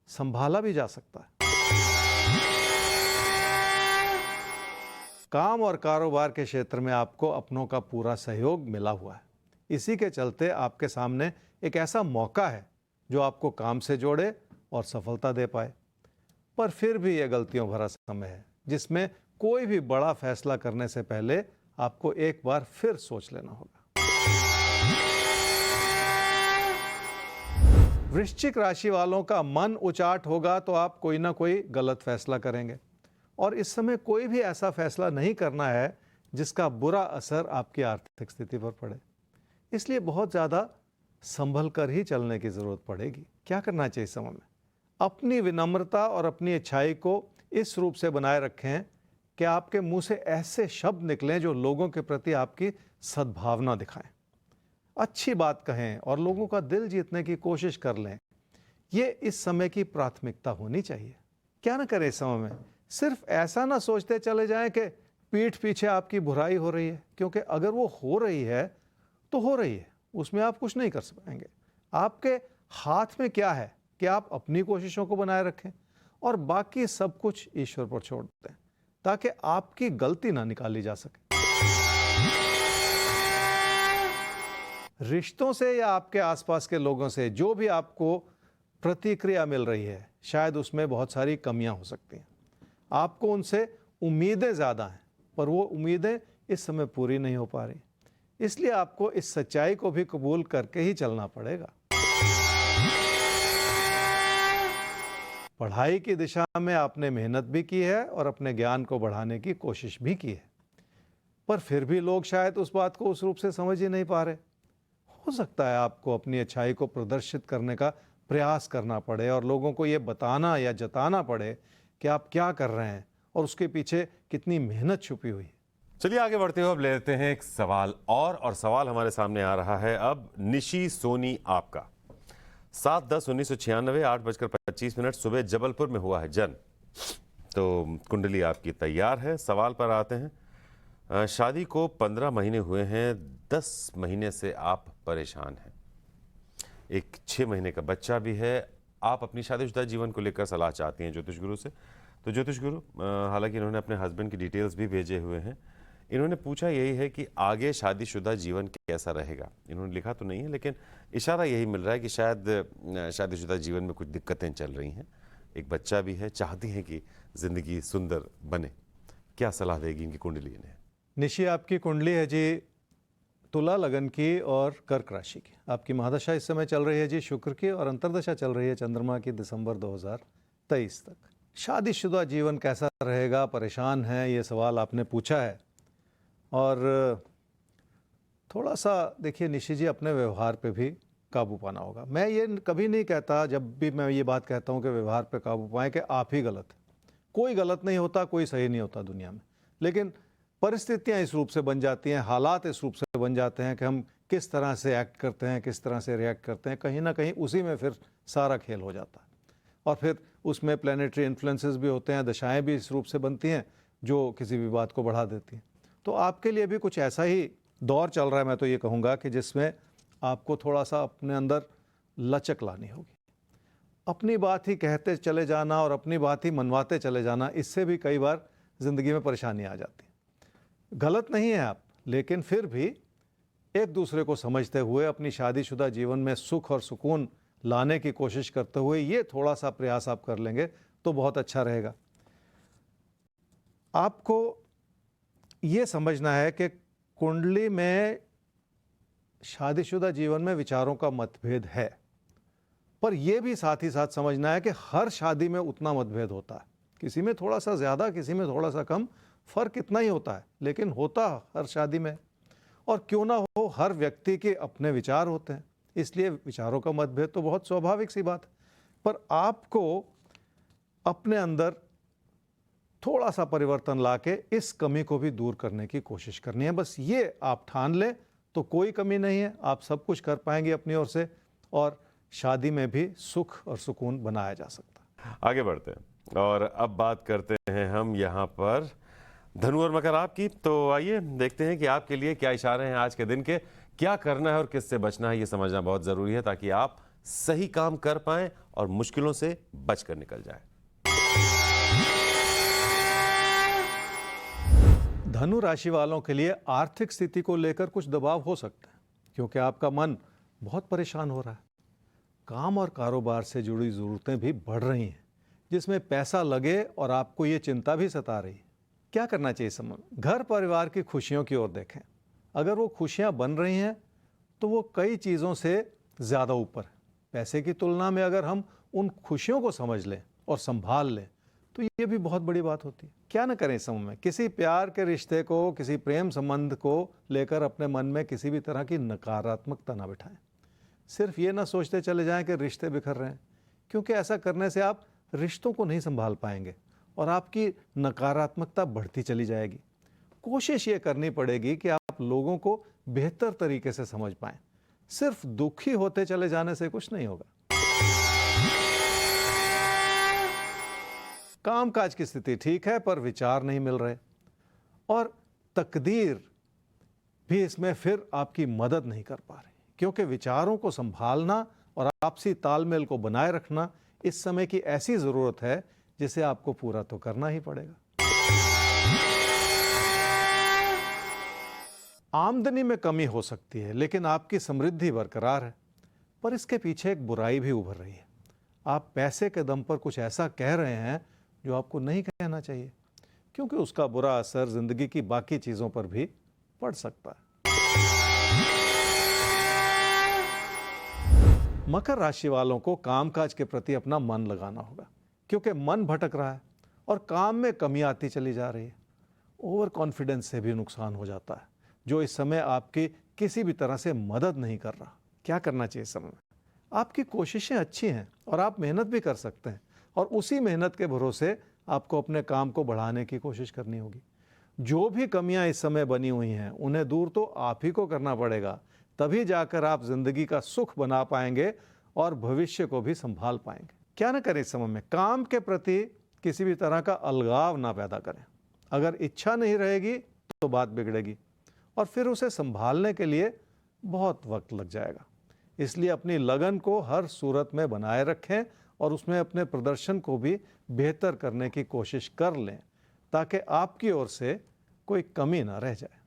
Speaker 2: संभाला भी जा सकता है। काम और कारोबार के क्षेत्र में आपको अपनों का पूरा सहयोग मिला हुआ है। इसी के चलते आपके सामने एक ऐसा मौका है जो आपको काम से जोड़े और सफलता दे पाए। पर फिर भी यह गलतियों भरा समय है जिसमें कोई भी बड़ा फैसला करने से पहले आपको एक बार फिर सोच लेना होगा। वृश्चिक राशि वालों का मन उचाट होगा तो आप कोई ना कोई गलत फैसला करेंगे, और इस समय कोई भी ऐसा फैसला नहीं करना है जिसका बुरा असर आपकी आर्थिक स्थिति पर पड़े। इसलिए बहुत ज़्यादा संभल कर ही चलने की ज़रूरत पड़ेगी। क्या करना चाहिए इस समय में? अपनी विनम्रता और अपनी अच्छाई को इस रूप से बनाए रखें कि आपके मुंह से ऐसे शब्द निकलें जो लोगों के प्रति आपकी सद्भावना दिखाएं। अच्छी बात कहें और लोगों का दिल जीतने की कोशिश कर लें। ये इस समय की प्राथमिकता होनी चाहिए। क्या ना करें इस समय में? सिर्फ ऐसा ना सोचते चले जाएं कि पीठ पीछे आपकी बुराई हो रही है, क्योंकि अगर वो हो रही है तो हो रही है, उसमें आप कुछ नहीं कर पाएंगे। आपके हाथ में क्या है कि आप अपनी कोशिशों को बनाए रखें और बाकी सब कुछ ईश्वर पर छोड़ दें, ताकि आपकी गलती ना निकाली जा सके। रिश्तों से या आपके आसपास के लोगों से जो भी आपको प्रतिक्रिया मिल रही है, शायद उसमें बहुत सारी कमियां हो सकती हैं। आपको उनसे उम्मीदें ज़्यादा हैं, पर वो उम्मीदें इस समय पूरी नहीं हो पा रही। इसलिए आपको इस सच्चाई को भी कबूल करके ही चलना पड़ेगा। पढ़ाई की दिशा में आपने मेहनत भी की है और अपने ज्ञान को बढ़ाने की कोशिश भी की है, पर फिर भी लोग शायद उस बात को उस रूप से समझ ही नहीं पा रहे। हो सकता है आपको अपनी अच्छाई को प्रदर्शित करने का प्रयास करना पड़े और लोगों को ये बताना या जताना पड़े कि आप क्या कर रहे हैं और उसके पीछे कितनी मेहनत छुपी हुई है।
Speaker 1: चलिए आगे बढ़ते हुए अब लेते हैं एक सवाल और सवाल हमारे सामने आ रहा है अब निशी सोनी आपका। 7/10/1996 8:25 सुबह जबलपुर में हुआ है जन्म। तो कुंडली आपकी तैयार है। सवाल पर आते हैं। शादी को 15 महीने हुए हैं, 10 महीने से आप परेशान हैं। एक 6 महीने का बच्चा भी है। आप अपनी शादीशुदा जीवन को लेकर सलाह चाहती हैं ज्योतिष गुरु से। तो ज्योतिष गुरु, हालांकि इन्होंने अपने हस्बैंड की डिटेल्स भी भेजे हुए हैं। इन्होंने पूछा यही है कि आगे शादीशुदा जीवन कैसा रहेगा। इन्होंने लिखा तो नहीं है, लेकिन इशारा यही मिल रहा है कि शायद शादीशुदा जीवन में कुछ दिक्कतें चल रही हैं। एक बच्चा भी है, चाहती हैं कि ज़िंदगी सुंदर बने। क्या सलाह देगी इनकी कुंडली इन्हें?
Speaker 2: निशी, आपकी कुंडली है जी तुला लगन की और कर्क राशि की। आपकी महादशा इस समय चल रही है जी शुक्र की, और अंतर्दशा चल रही है चंद्रमा की दिसंबर 2023 तक। शादीशुदा जीवन कैसा रहेगा, परेशान है, ये सवाल आपने पूछा है। और थोड़ा सा देखिए निशी जी, अपने व्यवहार पे भी काबू पाना होगा। मैं ये कभी नहीं कहता, जब भी मैं ये बात कहता हूँ कि व्यवहार पे काबू पाएं, कि आप ही गलत हैं। कोई गलत नहीं होता, कोई सही नहीं होता दुनिया में, लेकिन परिस्थितियाँ इस रूप से बन जाती हैं, हालात इस रूप से बन जाते हैं कि हम किस तरह से एक्ट करते हैं, किस तरह से रिएक्ट करते हैं, कहीं ना कहीं उसी में फिर सारा खेल हो जाता है। और फिर उसमें प्लानिटरी इन्फ्लुएंसेस भी होते हैं, दशाएं भी इस रूप से बनती हैं जो किसी भी बात को बढ़ा देती हैं। तो आपके लिए भी कुछ ऐसा ही दौर चल रहा है, मैं तो ये कहूँगा कि जिसमें आपको थोड़ा सा अपने अंदर लचक लानी होगी। अपनी बात ही कहते चले जाना और अपनी बात ही मनवाते चले जाना, इससे भी कई बार ज़िंदगी में परेशानी आ जाती है। गलत नहीं है आप, लेकिन फिर भी एक दूसरे को समझते हुए अपनी शादीशुदा जीवन में सुख और सुकून लाने की कोशिश करते हुए ये थोड़ा सा प्रयास आप कर लेंगे तो बहुत अच्छा रहेगा। आपको ये समझना है कि कुंडली में शादीशुदा जीवन में विचारों का मतभेद है, पर यह भी साथ ही साथ समझना है कि हर शादी में उतना मतभेद होता है। किसी में थोड़ा सा ज़्यादा, किसी में थोड़ा सा कम, फ़र्क इतना ही होता है, लेकिन होता हर शादी में। और क्यों ना हो, हर व्यक्ति के अपने विचार होते हैं, इसलिए विचारों का मतभेद तो बहुत स्वाभाविक सी बात है। पर आपको अपने अंदर थोड़ा सा परिवर्तन लाके इस कमी को भी दूर करने की कोशिश करनी है। बस ये आप ठान लें तो कोई कमी नहीं है, आप सब कुछ कर पाएंगे अपनी ओर से, और शादी में भी सुख और सुकून बनाया जा सकता है।
Speaker 1: आगे बढ़ते हैं और अब बात करते हैं हम यहाँ पर धनु और मकर आपकी। तो आइए देखते हैं कि आपके लिए क्या इशारे हैं आज के दिन के, क्या करना है और किससे बचना है, ये समझना बहुत ज़रूरी है ताकि आप सही काम कर पाएं और मुश्किलों से बचकर निकल जाएं।
Speaker 2: धनु राशि वालों के लिए आर्थिक स्थिति को लेकर कुछ दबाव हो सकता है, क्योंकि आपका मन बहुत परेशान हो रहा है। काम और कारोबार से जुड़ी ज़रूरतें भी बढ़ रही हैं, जिसमें पैसा लगे और आपको ये चिंता भी सता रही है। क्या करना चाहिए इस समय? घर परिवार की खुशियों की ओर देखें। अगर वो खुशियां बन रही हैं तो वो कई चीज़ों से ज़्यादा ऊपर है। पैसे की तुलना में अगर हम उन खुशियों को समझ लें और संभाल लें तो ये भी बहुत बड़ी बात होती है। क्या ना करें इस समय में? किसी प्यार के रिश्ते को, किसी प्रेम संबंध को लेकर अपने मन में किसी भी तरह की नकारात्मकता ना बिठाएं। सिर्फ ये ना सोचते चले जाएं कि रिश्ते बिखर रहे हैं, क्योंकि ऐसा करने से आप रिश्तों को नहीं संभाल पाएंगे और आपकी नकारात्मकता बढ़ती चली जाएगी। कोशिश ये करनी पड़ेगी कि आप लोगों को बेहतर तरीके से समझ पाएं। सिर्फ दुखी होते चले जाने से कुछ नहीं होगा। कामकाज की स्थिति ठीक है, पर विचार नहीं मिल रहे और तकदीर भी इसमें फिर आपकी मदद नहीं कर पा रही, क्योंकि विचारों को संभालना और आपसी तालमेल को बनाए रखना इस समय की ऐसी जरूरत है जिसे आपको पूरा तो करना ही पड़ेगा। आमदनी में कमी हो सकती है, लेकिन आपकी समृद्धि बरकरार है, पर इसके पीछे एक बुराई भी उभर रही है। आप पैसे के दम पर कुछ ऐसा कह रहे हैं जो आपको नहीं कहना चाहिए, क्योंकि उसका बुरा असर जिंदगी की बाकी चीजों पर भी पड़ सकता है। मकर राशि वालों को कामकाज के प्रति अपना मन लगाना होगा, क्योंकि मन भटक रहा है और काम में कमी आती चली जा रही है। ओवर कॉन्फिडेंस से भी नुकसान हो जाता है, जो इस समय आपकी किसी भी तरह से मदद नहीं कर रहा। क्या करना चाहिए इस समय में? आपकी कोशिशें अच्छी हैं और आप मेहनत भी कर सकते हैं, और उसी मेहनत के भरोसे आपको अपने काम को बढ़ाने की कोशिश करनी होगी। जो भी कमियां इस समय बनी हुई हैं उन्हें दूर तो आप ही को करना पड़ेगा, तभी जाकर आप जिंदगी का सुख बना पाएंगे और भविष्य को भी संभाल पाएंगे। क्या ना करें इस समय में? काम के प्रति किसी भी तरह का अलगाव ना पैदा करें। अगर इच्छा नहीं रहेगी तो बात बिगड़ेगी और फिर उसे संभालने के लिए बहुत वक्त लग जाएगा। इसलिए अपनी लगन को हर सूरत में बनाए रखें और उसमें अपने प्रदर्शन को भी बेहतर करने की कोशिश कर लें, ताकि आपकी ओर से कोई कमी ना रह जाए।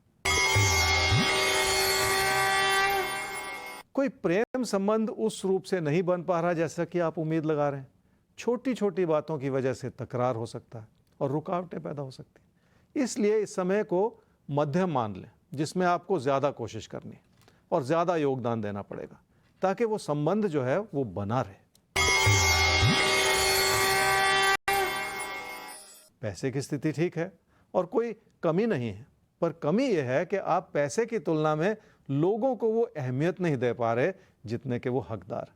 Speaker 2: कोई प्रेम संबंध उस रूप से नहीं बन पा रहा जैसा कि आप उम्मीद लगा रहे हैं। छोटी छोटी बातों की वजह से तकरार हो सकता है और रुकावटें पैदा हो सकती हैं। इसलिए इस समय को मध्यम मान लें, जिसमें आपको ज़्यादा कोशिश करनी है और ज़्यादा योगदान देना पड़ेगा, ताकि वो संबंध जो है वो बना रहे। पैसे की स्थिति ठीक है और कोई कमी नहीं है, पर कमी यह है कि आप पैसे की तुलना में लोगों को वो अहमियत नहीं दे पा रहे जितने के वो हकदार,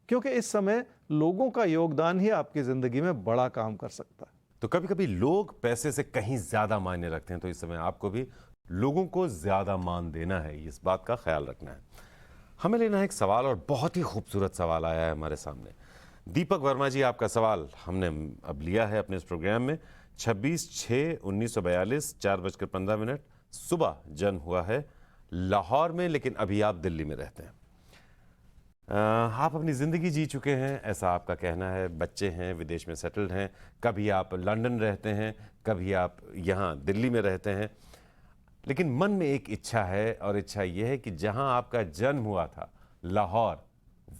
Speaker 2: क्योंकि इस समय लोगों का योगदान ही आपकी जिंदगी में बड़ा काम कर सकता है।
Speaker 1: तो कभी कभी लोग पैसे से कहीं ज्यादा मायने रखते हैं, तो इस समय आपको भी लोगों को ज्यादा मान देना है, इस बात का ख्याल रखना है। हमें लेना है एक सवाल, और बहुत ही खूबसूरत सवाल आया है हमारे सामने। दीपक वर्मा जी, आपका सवाल हमने अब लिया है अपने इस प्रोग्राम में। 26/6/1942 4:15 सुबह जन्म हुआ है लाहौर में, लेकिन अभी आप दिल्ली में रहते हैं। आप अपनी ज़िंदगी जी चुके हैं, ऐसा आपका कहना है। बच्चे हैं, विदेश में सेटल्ड हैं, कभी आप लंदन रहते हैं, कभी आप यहाँ दिल्ली में रहते हैं, लेकिन मन में एक इच्छा है, और इच्छा ये है कि जहाँ आपका जन्म हुआ था लाहौर,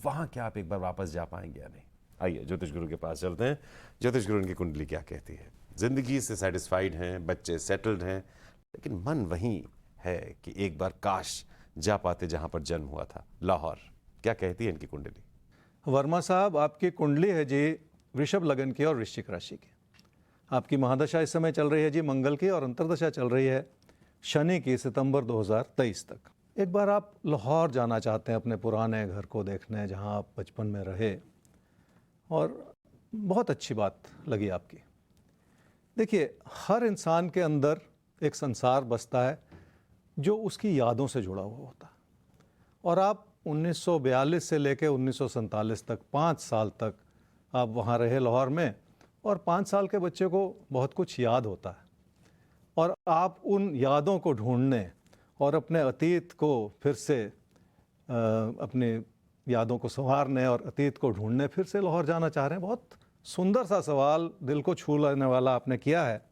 Speaker 1: वहाँ क्या आप एक बार वापस जा पाएंगे या नहीं? आइए ज्योतिष गुरु के पास चलते हैं। ज्योतिष गुरु की कुंडली क्या कहती है? ज़िंदगी से सेटिस्फाइड हैं, बच्चे सेटल्ड हैं, लेकिन मन वहीं है कि एक बार काश जा पाते जहाँ पर जन्म हुआ था, लाहौर। क्या कहती है इनकी कुंडली?
Speaker 2: वर्मा साहब, आपकी कुंडली है जी वृषभ लगन की और वृश्चिक राशि की। आपकी महादशा इस समय चल रही है जी मंगल की, और अंतर्दशा चल रही है शनि की सितंबर 2023 तक। एक बार आप लाहौर जाना चाहते हैं अपने पुराने घर को देखने, जहां आप बचपन में रहे, और बहुत अच्छी बात लगी आपकी। देखिए, हर इंसान के अंदर एक संसार बसता है जो उसकी यादों से जुड़ा हुआ होता है, और आप 1942 से लेकर 1947 तक 5 साल तक आप वहाँ रहे लाहौर में, और 5 साल के बच्चे को बहुत कुछ याद होता है, और आप उन यादों को ढूंढने और अपने अतीत को फिर से अपनी यादों को संवारने और अतीत को ढूंढने फिर से लाहौर जाना चाह रहे हैं। बहुत सुंदर सा सवाल, दिल को छू लेने वाला आपने किया है,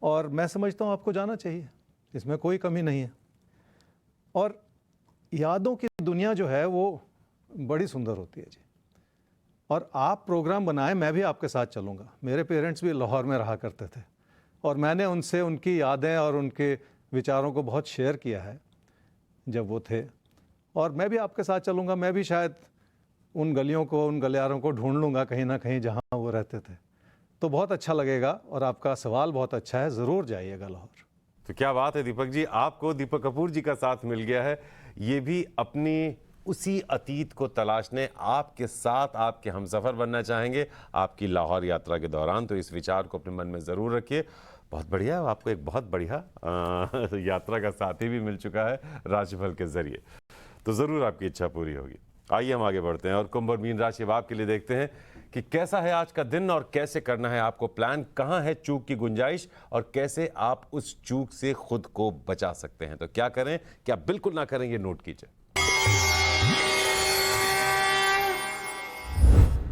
Speaker 2: और मैं समझता हूँ आपको जाना चाहिए, इसमें कोई कमी नहीं है। और यादों की दुनिया जो है वो बड़ी सुंदर होती है जी। और आप प्रोग्राम बनाएं, मैं भी आपके साथ चलूँगा। मेरे पेरेंट्स भी लाहौर में रहा करते थे, और मैंने उनसे उनकी यादें और उनके विचारों को बहुत शेयर किया है जब वो थे, और मैं भी आपके साथ चलूँगा। मैं भी शायद उन गलियों को, उन गलियारों को ढूंढ लूँगा कहीं ना कहीं जहाँ वो रहते थे, तो बहुत अच्छा लगेगा। और आपका सवाल बहुत अच्छा है, ज़रूर जाइएगा लाहौर।
Speaker 1: तो क्या बात है दीपक जी, आपको दीपक कपूर जी का साथ मिल गया है। ये भी अपनी उसी अतीत को तलाशने आपके साथ आपके हमसफर बनना चाहेंगे आपकी लाहौर यात्रा के दौरान, तो इस विचार को अपने मन में ज़रूर रखिए। बहुत बढ़िया, आपको एक बहुत बढ़िया यात्रा का साथी भी मिल चुका है राशिफल के जरिए, तो ज़रूर आपकी इच्छा पूरी होगी। आइए हम आगे बढ़ते हैं और कुंभ और मीन राशि आपके लिए देखते हैं कि कैसा है आज का दिन और कैसे करना है आपको प्लान, कहां है चूक की गुंजाइश और कैसे आप उस चूक से खुद को बचा सकते हैं। तो क्या करें, क्या बिल्कुल ना करें, ये नोट कीजिए।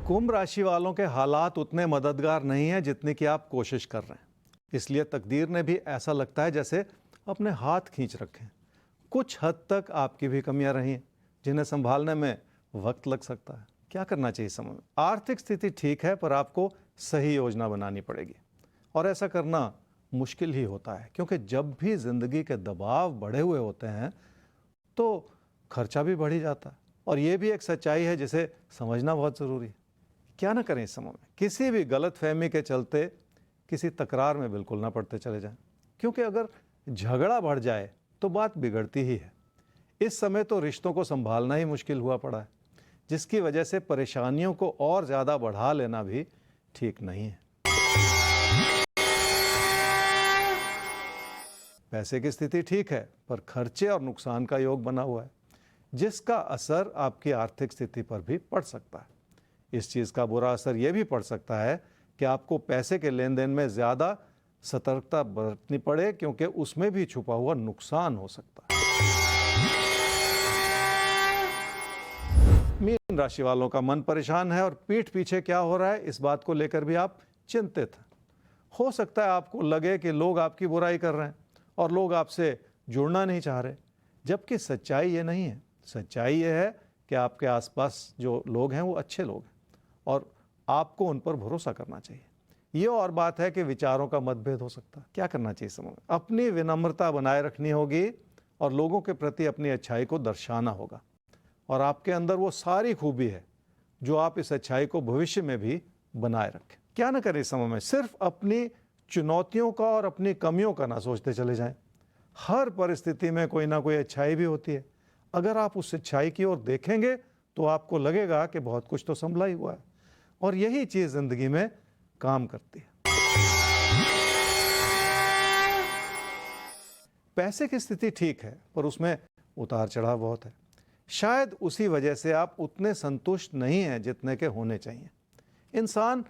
Speaker 2: कुंभ राशि वालों के हालात उतने मददगार नहीं हैं जितनी कि आप कोशिश कर रहे हैं, इसलिए तकदीर ने भी ऐसा लगता है जैसे अपने हाथ खींच रखे हैं। कुछ हद तक आपकी भी कमियां रही हैं जिन्हें संभालने में वक्त लग सकता है। क्या करना चाहिए इस समय में? आर्थिक स्थिति ठीक है, पर आपको सही योजना बनानी पड़ेगी और ऐसा करना मुश्किल ही होता है, क्योंकि जब भी जिंदगी के दबाव बढ़े हुए होते हैं तो खर्चा भी बढ़ ही जाता है, और ये भी एक सच्चाई है जिसे समझना बहुत ज़रूरी है। क्या ना करें इस समय में? किसी भी गलत फहमी के चलते किसी तकरार में बिल्कुल ना पड़ते चले जाएं, क्योंकि अगर झगड़ा बढ़ जाए तो बात बिगड़ती ही है। इस समय तो रिश्तों को संभालना ही मुश्किल हुआ पड़ा है, जिसकी वजह से परेशानियों को और ज़्यादा बढ़ा लेना भी ठीक नहीं है। पैसे की स्थिति ठीक है, पर खर्चे और नुकसान का योग बना हुआ है, जिसका असर आपकी आर्थिक स्थिति पर भी पड़ सकता है। इस चीज़ का बुरा असर यह भी पड़ सकता है कि आपको पैसे के लेन देन में ज़्यादा सतर्कता बरतनी पड़े, क्योंकि उसमें भी छुपा हुआ नुकसान हो सकता है। मीन राशि वालों का मन परेशान है और पीठ पीछे क्या हो रहा है इस बात को लेकर भी आप चिंतित हैं। हो सकता है आपको लगे कि लोग आपकी बुराई कर रहे हैं और लोग आपसे जुड़ना नहीं चाह रहे, जबकि सच्चाई ये नहीं है। सच्चाई ये है कि आपके आसपास जो लोग हैं वो अच्छे लोग हैं और आपको उन पर भरोसा करना चाहिए। ये और बात है कि विचारों का मतभेद हो सकता है। क्या करना चाहिए समय में? अपनी विनम्रता बनाए रखनी होगी और लोगों के प्रति अपनी अच्छाई को दर्शाना होगा, और आपके अंदर वो सारी खूबी है जो आप इस अच्छाई को भविष्य में भी बनाए रखें। क्या ना करें इस समय में? सिर्फ अपनी चुनौतियों का और अपनी कमियों का ना सोचते चले जाएं। हर परिस्थिति में कोई ना कोई अच्छाई भी होती है। अगर आप उस अच्छाई की ओर देखेंगे तो आपको लगेगा कि बहुत कुछ तो संभला ही हुआ है, और यही चीज़ जिंदगी में काम करती है। पैसे की स्थिति ठीक है, पर उसमें उतार चढ़ाव बहुत है। शायद उसी वजह से आप उतने संतुष्ट नहीं हैं जितने के होने चाहिए। इंसान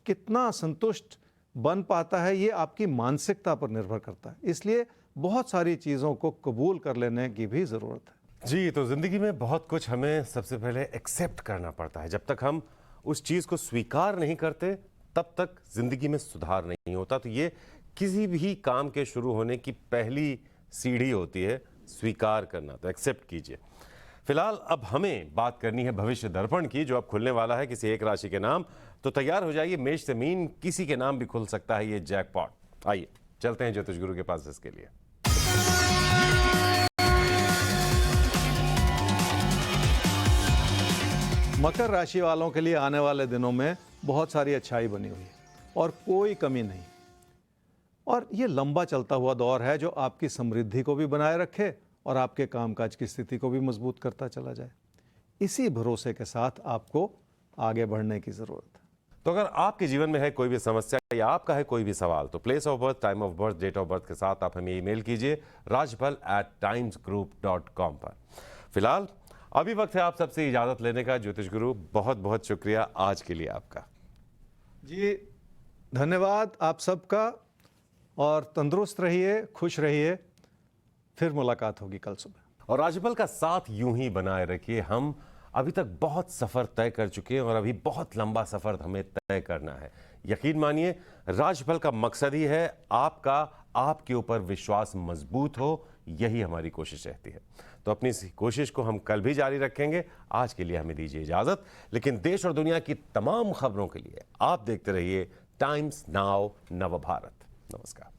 Speaker 2: कितना संतुष्ट बन पाता है ये आपकी मानसिकता पर निर्भर करता है, इसलिए बहुत सारी चीज़ों को कबूल कर लेने की भी ज़रूरत है।
Speaker 1: जी, तो ज़िंदगी में बहुत कुछ हमें सबसे पहले एक्सेप्ट करना पड़ता है। जब तक हम उस चीज़ को स्वीकार नहीं करते तब तक ज़िंदगी में सुधार नहीं होता। तो ये किसी भी काम के शुरू होने की पहली सीढ़ी होती है, स्वीकार करना। तो एक्सेप्ट कीजिए। फिलहाल अब हमें बात करनी है भविष्य दर्पण की, जो अब खुलने वाला है किसी एक राशि के नाम। तो तैयार हो जाइए, मेष से मीन किसी के नाम भी खुल सकता है ये जैकपॉट। आइए चलते हैं ज्योतिष गुरु के पास इसके लिए।
Speaker 2: मकर राशि वालों के लिए आने वाले दिनों में बहुत सारी अच्छाई बनी हुई है और कोई कमी नहीं, और ये लंबा चलता हुआ दौर है जो आपकी समृद्धि को भी बनाए रखे और आपके कामकाज की स्थिति को भी मजबूत करता चला जाए। इसी भरोसे के साथ आपको आगे बढ़ने की जरूरत है।
Speaker 1: तो अगर आपके जीवन में है कोई भी समस्या या आपका है कोई भी सवाल, तो place of birth, time of birth, date of birth के साथ आप हमें ईमेल कीजिए rajpal@timesgroup.com पर। फिलहाल अभी वक्त है आप सबसे इजाजत लेने का। ज्योतिष गुरु बहुत बहुत शुक्रिया आज के लिए आपका।
Speaker 2: जी धन्यवाद आप सबका, और तंदुरुस्त रहिए, खुश रहिए। फिर मुलाकात होगी कल सुबह।
Speaker 1: और राशिफल का साथ यूं ही बनाए रखिए। हम अभी तक बहुत सफर तय कर चुके हैं और अभी बहुत लंबा सफर हमें तय करना है। यकीन मानिए, राशिफल का मकसद ही है आपके ऊपर विश्वास मजबूत हो, यही हमारी कोशिश रहती है। तो अपनी इस कोशिश को हम कल भी जारी रखेंगे। आज के लिए हमें दीजिए इजाजत, लेकिन देश और दुनिया की तमाम खबरों के लिए आप देखते रहिए टाइम्स नाउ नव भारत। नमस्कार।